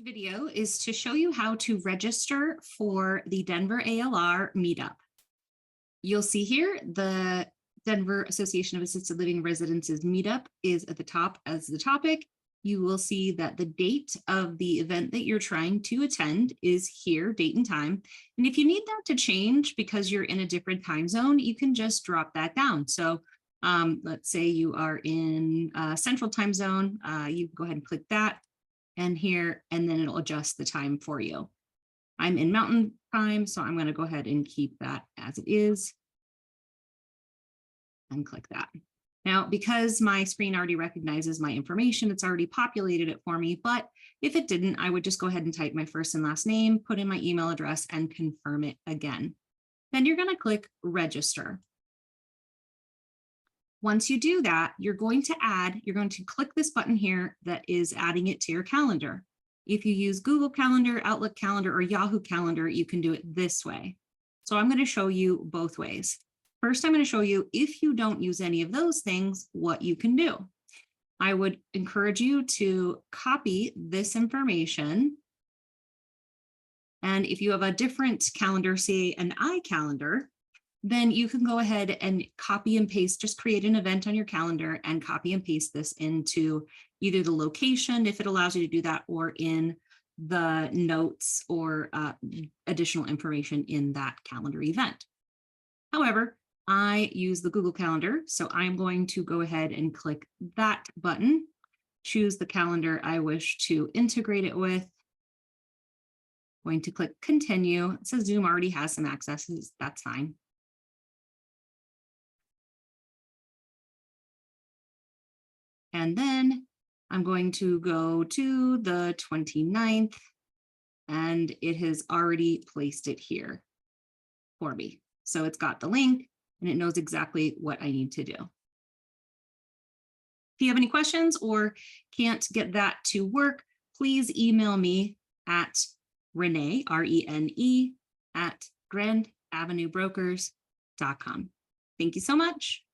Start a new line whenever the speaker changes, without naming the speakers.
Video is to show you how to register for the Denver ALR meetup. You'll see here the Denver Association of Assisted Living Residences meetup is at the top as the topic. You will see that the date of the event that you're trying to attend is here, date and time. And if you need that to change because you're in a different time zone, you can just drop that down. So let's say you are in Central Time Zone, you can go ahead and click that and here, and then it'll adjust the time for you. I'm in Mountain Time, so I'm going to go ahead and keep that as it is and click that. Now, because my screen already recognizes my information, it's already populated it for me, but if it didn't, I would just go ahead and type my first and last name, put in my email address, and confirm it again. Then you're going to click register. Once you do that, you're going to click this button here that is adding it to your calendar. If you use Google Calendar, Outlook Calendar, or Yahoo Calendar, you can do it this way. So I'm going to show you both ways. First, I'm going to show you, if you don't use any of those things, what you can do. I would encourage you to copy this information. And if you have a different calendar, say an iCalendar, then you can go ahead and copy and paste, just create an event on your calendar and copy and paste this into either the location, if it allows you to do that, or in the notes or additional information in that calendar event. However, I use the Google Calendar, so I'm going to go ahead and click that button, choose the calendar I wish to integrate it with. Going to click continue. It says Zoom already has some accesses, that's fine. And then I'm going to go to the 29th, and it has already placed it here for me. So it's got the link and it knows exactly what I need to do. If you have any questions or can't get that to work, please email me at Rene, R-E-N-E, at grandavenuebrokers.com. Thank you so much.